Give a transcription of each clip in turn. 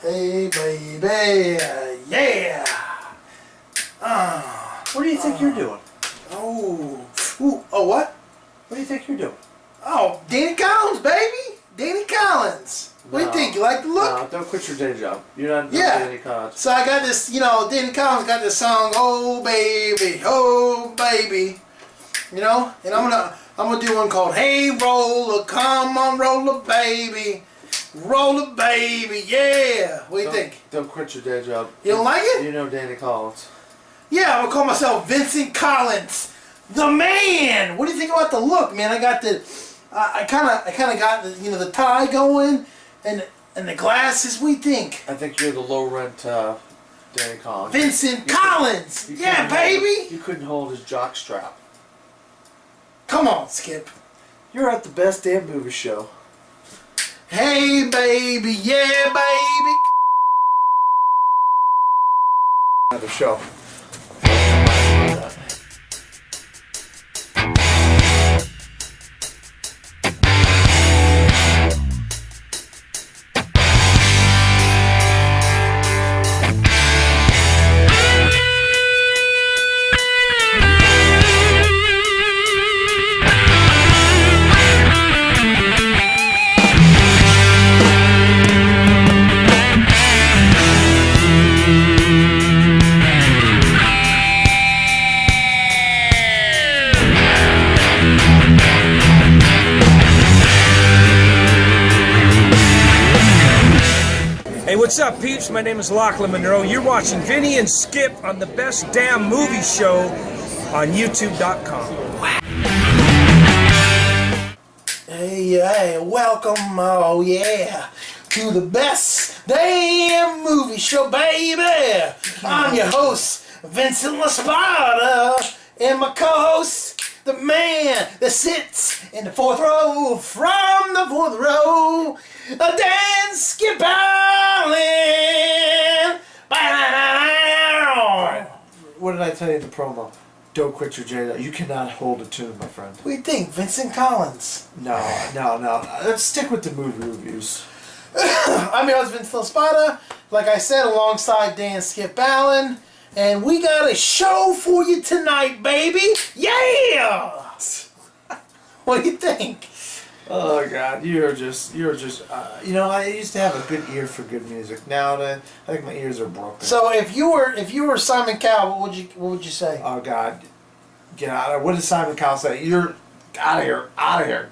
Hey, baby, yeah. What do you think you're doing? Oh, what? What do you think you're doing? Oh, Danny Collins, baby. Danny Collins. What do you think? You like the look? No, don't quit your day job. You're not Yeah. Danny Collins. So I got this, Danny Collins got this song, oh baby, and I'm gonna do one called Hey Roller, come on roller baby, yeah. What do you think? Don't quit your day job. You don't like it? You know Danny Collins. Yeah, I'm gonna call myself Vincent Collins, the man. What do you think about the look, man? I got the, I kind of got the, the tie going, and the glasses. What do you think? I think you're the low rent Danny Collins. Vincent Collins. Yeah, baby. You couldn't hold his jock strap. Come on, Skip. You're at the best damn movie show. Hey, baby, yeah, baby. Another show. Hey, what's up, peeps? My name is Lachlan Monroe. You're watching Vinny and Skip on the best damn movie show on YouTube.com. Hey, welcome, oh yeah, to the best damn movie show, baby. I'm your host, Vincent LaSpada, and my co-host, the man that sits in the fourth row, from the fourth row, Dan Skip Allen. What did I tell you in the promo? Don't quit your day job. You cannot hold a tune, my friend. What do you think, Vincent Collins? No. Let's stick with the movie reviews. I'm your host, Vincent LaSpada, like I said, alongside Dan Skip Allen. And we got a show for you tonight, baby! Yeah! What do you think? Oh God, you're just. I used to have a good ear for good music. Now I think my ears are broken. So if you were Simon Cowell, what would you say? Oh God, get out of here! What did Simon Cowell say? You're out of here!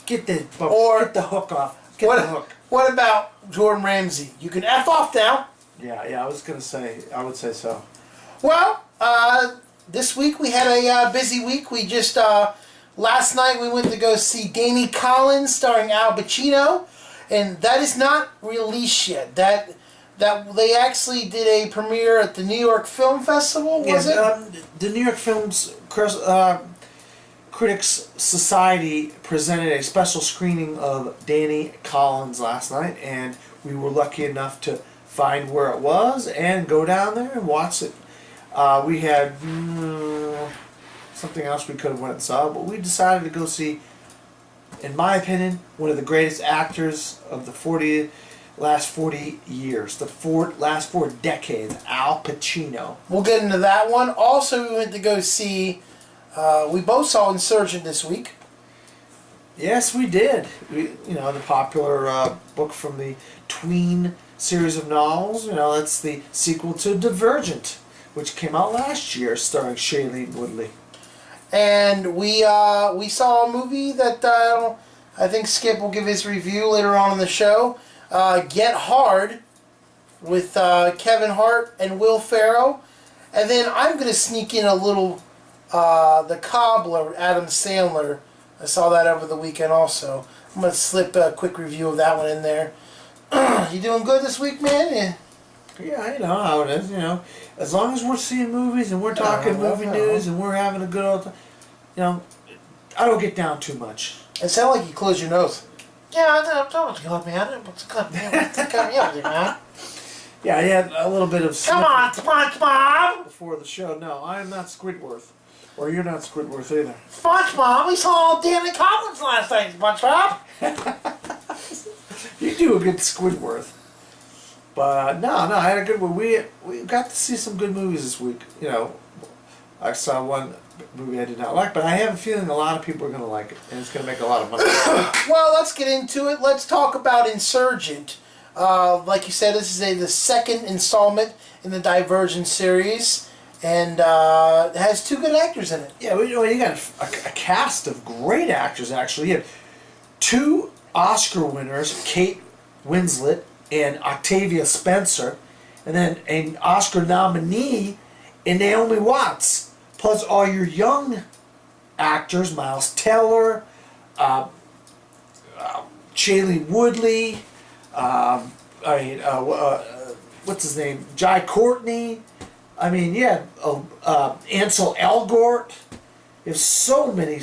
Get the hook off. Get the hook. What about Jordan Ramsey? You can F off now. Yeah. I was gonna say. I would say so. Well, this week we had a busy week. We just last night we went to go see Danny Collins starring Al Pacino, and that is not released yet. That they actually did a premiere at the New York Film Festival. Was it? The New York Films Critics Society presented a special screening of Danny Collins last night, and we were lucky enough to find where it was and go down there and watch it. We had something else we could have went and saw, but we decided to go see, in my opinion, one of the greatest actors of the last 40 years, last 4 decades, Al Pacino. We'll get into that one. Also, we went to go see, we both saw Insurgent this week. Yes, we did. The popular book from the Tween series of novels. That's the sequel to Divergent, which came out last year, starring Shailene Woodley. And we saw a movie that I think Skip will give his review later on in the show. Get Hard, with Kevin Hart and Will Ferrell. And then I'm going to sneak in a little The Cobbler, Adam Sandler. I saw that over the weekend also. I'm going to slip a quick review of that one in there. You doing good this week, man? Yeah, you know how it is, As long as we're seeing movies and we're talking movie news and we're having a good old time, I don't get down too much. It sounded like you closed your nose. Yeah, it's good, man. It's good, man. Man. Yeah, I had a little bit of... Come on, SpongeBob! Before the show. No, I am not Squidward. Or you're not Squidward either. SpongeBob, we saw Danny Collins last night, SpongeBob. You do a good Squidward. But no, I had a good one. We got to see some good movies this week. You know, I saw one movie I did not like, but I have a feeling a lot of people are going to like it, and it's going to make a lot of money. Well, let's get into it. Let's talk about Insurgent. Like you said, this is the second installment in the Divergent series, and it has 2 good actors in it. Yeah, you got a cast of great actors, actually. You have 2 Oscar winners, Kate Winslet and Octavia Spencer, and then an Oscar nominee in Naomi Watts, plus all your young actors, Miles Teller, Shailene Woodley, what's his name, Jai Courtney. I mean, yeah, Ansel Elgort. There's so many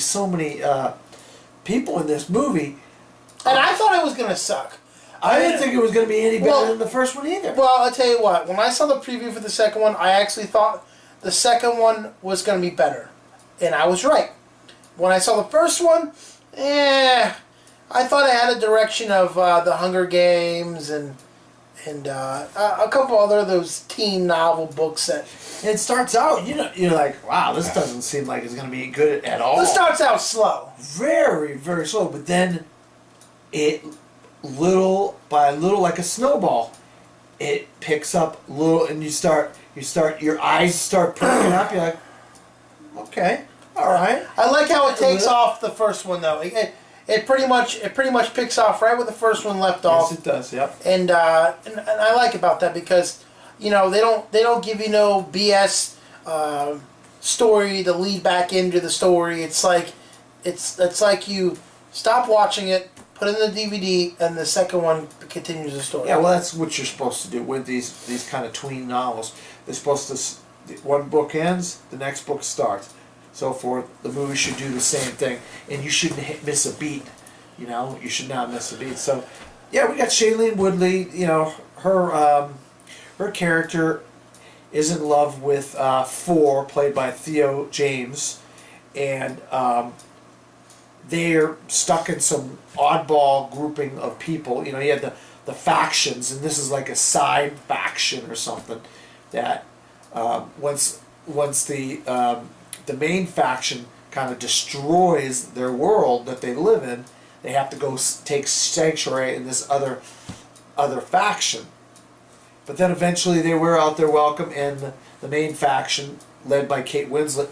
people in this movie. And I thought it was going to suck. I didn't think it was going to be any better than the first one either. Well, I'll tell you what. When I saw the preview for the second one, I actually thought the second one was going to be better. And I was right. When I saw the first one, I thought it had a direction of the Hunger Games and a couple other of those teen novel books that... It starts out, you're like, wow, this doesn't seem like it's going to be good at all. It starts out slow. Very, very slow. But then it... little by little, like a snowball, it picks up little, and your eyes start perking up. You're like, okay, all right. I like how it takes off the first one though. It pretty much picks off right where the first one left off. Yes, it does. Yep. And I like about that because they don't give you no BS story to lead back into the story. It's like you stop watching it, put it in the DVD, and the second one continues the story. Yeah, well, that's what you're supposed to do with these kind of tween novels. They're supposed to, one book ends, the next book starts, so forth. The movie should do the same thing, and you shouldn't miss a beat. You should not miss a beat. So, yeah, we got Shailene Woodley. Her character is in love with Four, played by Theo James, and they're stuck in some oddball grouping of people. You had the factions, and this is like a side faction or something that once the main faction kind of destroys their world that they live in, they have to go take sanctuary in this other faction. But then eventually they wear out their welcome, and the main faction, led by Kate Winslet,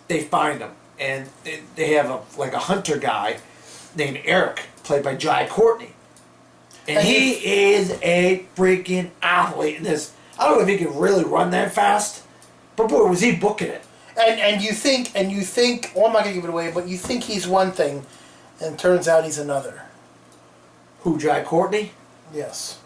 they find them. And they have a hunter guy named Eric, played by Jai Courtney. And he is a freaking athlete in this. I don't know if he can really run that fast, but boy, was he booking it. And you think, well, I'm not going to give it away, but you think he's one thing, and turns out he's another. Who, Jai Courtney? Yes.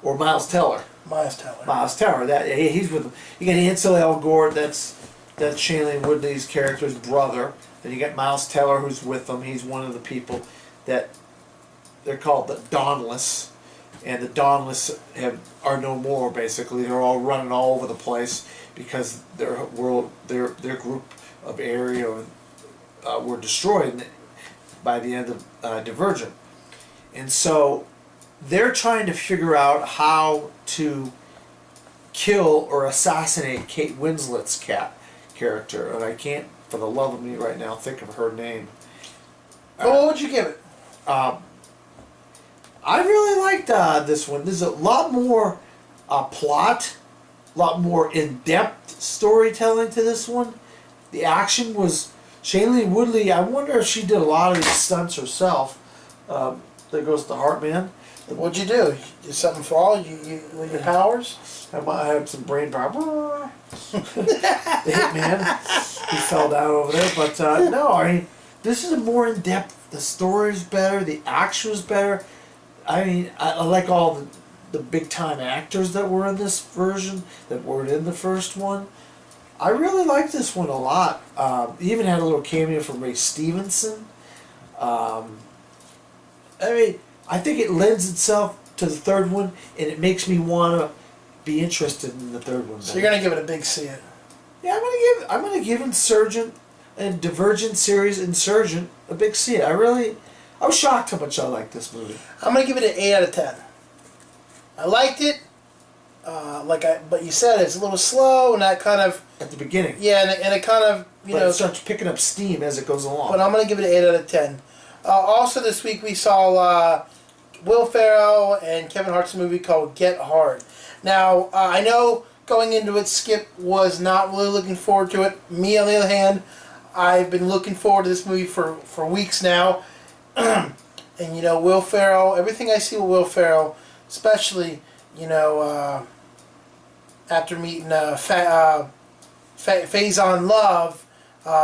Or Miles Teller? Miles Teller. Miles Teller. He's with him. You got Ansel Elgort, that's Shailene Woodley's character's brother. Then you got Miles Teller, who's with them. He's one of the people that they're called the Dauntless, and the Dauntless are no more. Basically, they're all running all over the place because their group of area were destroyed by the end of Divergent, and so they're trying to figure out how to kill or assassinate Kate Winslet's character, and I can't, for the love of me right now, think of her name. What would you give it? I really liked this one. There's a lot more plot, a lot more in-depth storytelling to this one. The action was... Shailene Woodley, I wonder if she did a lot of these stunts herself. There goes the Heartman. What'd you do? Did something fall? With your powers? I might have some brain power. The Hitman, he fell down over there. But no, I mean, this is a more in-depth. The story's better. The action was better. I mean, I like all the big-time actors that were in this version that weren't in the first one. I really liked this one a lot. Even had a little cameo from Ray Stevenson. I mean, I think it lends itself to the third one, and it makes me want to be interested in the third one. So you're gonna give it a big C. Yeah, I'm gonna give Insurgent and Divergent series Insurgent a big C. I was shocked how much I liked this movie. I'm gonna give it an 8 out of 10. I liked it. But you said it's a little slow, and that kind of At the beginning. yeah, and it kind of It starts picking up steam as it goes along. But I'm gonna give it an 8 out of 10. Also, this week we saw Will Ferrell and Kevin Hart's movie called Get Hard. Now I know going into it, Skip was not really looking forward to it. Me, on the other hand, I've been looking forward to this movie for weeks now. And Will Ferrell, everything I see with Will Ferrell, especially after meeting Faison Love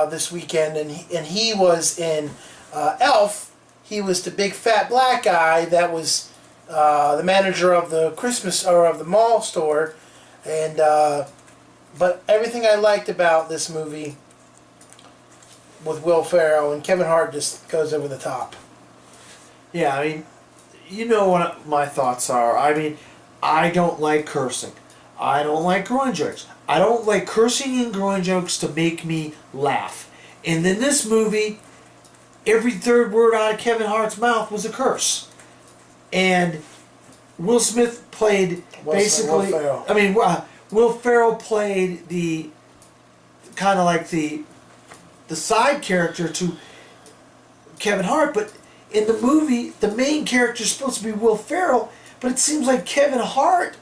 this weekend, and he was in Elf. He was the big fat black guy that was the manager of the of the mall store, and but everything I liked about this movie with Will Ferrell and Kevin Hart just goes over the top. Yeah, I mean, you know what my thoughts are. I mean, I don't like cursing. I don't like groin jokes. I don't like cursing and groin jokes to make me laugh. And in this movie, every third word out of Kevin Hart's mouth was a curse. And Will Smith played basically... Will Ferrell played the kind of like the side character to Kevin Hart, but in the movie, the main character is supposed to be Will Ferrell, but it seems like Kevin Hart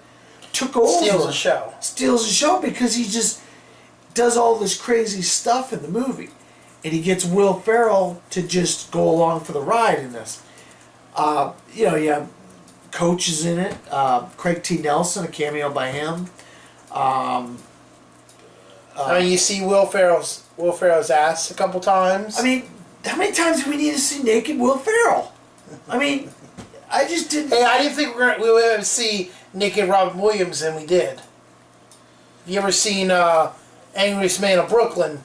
took over. Steals the show because he just does all this crazy stuff in the movie. And he gets Will Ferrell to just go along for the ride in this. Coach is in it. Craig T. Nelson, a cameo by him. You see Will Ferrell's ass a couple times. I mean, how many times do we need to see naked Will Ferrell? I mean, I just didn't... Hey, I didn't think we would ever see naked Robin Williams, and we did. You ever seen Angriest Man of Brooklyn?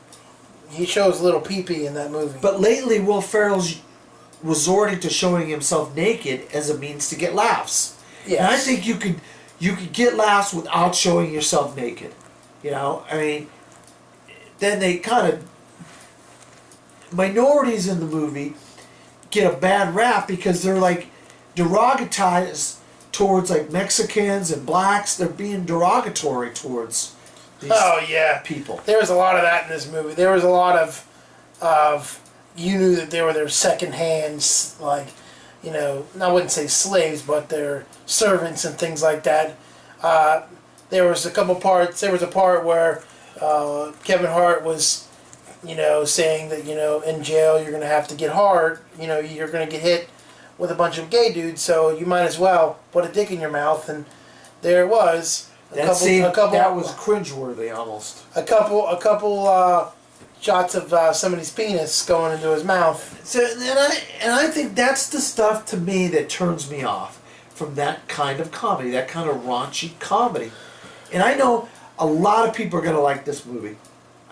He shows a little pee-pee in that movie. But lately, Will Ferrell's resorting to showing himself naked as a means to get laughs. Yes. And I think you could get laughs without showing yourself naked. I mean, then they kind of... Minorities in the movie get a bad rap because they're like derogatized towards like Mexicans and blacks. They're being derogatory towards these people. There was a lot of that in this movie. There was a lot of you knew that they were their second hands, like, I wouldn't say slaves, but their servants and things like that. There was a couple parts. There was a part where Kevin Hart was, saying that, in jail you're going to have to get hard. You're going to get hit with a bunch of gay dudes, so you might as well put a dick in your mouth. And there it was. That was cringeworthy almost. A couple shots of somebody's penis going into his mouth. So, and I think that's the stuff to me that turns me off from that kind of comedy, that kind of raunchy comedy. And I know a lot of people are going to like this movie.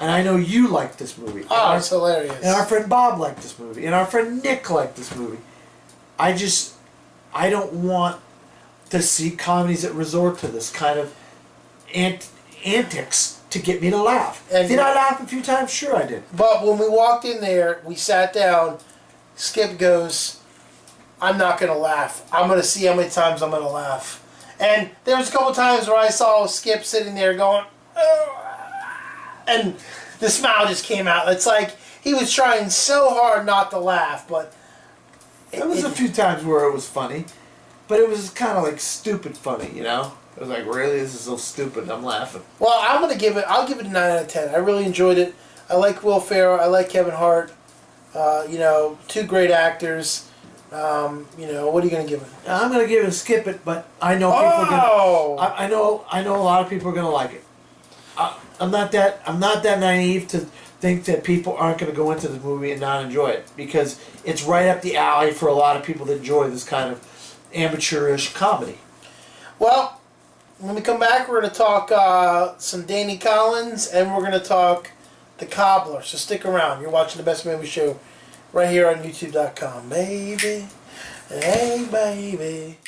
And I know you like this movie. Oh, it's hilarious. And our friend Bob liked this movie. And our friend Nick liked this movie. I don't want to see comedies that resort to this kind of antics to get me to laugh. And did I laugh a few times? Sure I did. But when we walked in there, we sat down, Skip goes, I'm not going to laugh. I'm going to see how many times I'm going to laugh. And there was a couple times where I saw Skip sitting there going, oh, and the smile just came out. It's like he was trying so hard not to laugh, but... There was a few times where it was funny, but it was kind of like stupid funny, It was like, really? This is so stupid. I'm laughing. Well, I'll give it a 9 out of 10. I really enjoyed it. I like Will Ferrell. I like Kevin Hart. Two great actors. What are you going to give it? I'm going to give it a skip it, but I know people are going to... I know a lot of people are going to like it. I'm not that naive to think that people aren't going to go into the movie and not enjoy it, because it's right up the alley for a lot of people that enjoy this kind of amateurish comedy. Well, when we come back, we're going to talk some Danny Collins, and we're going to talk The Cobbler. So stick around. You're watching the Best Movie Show right here on YouTube.com, baby. Hey, baby.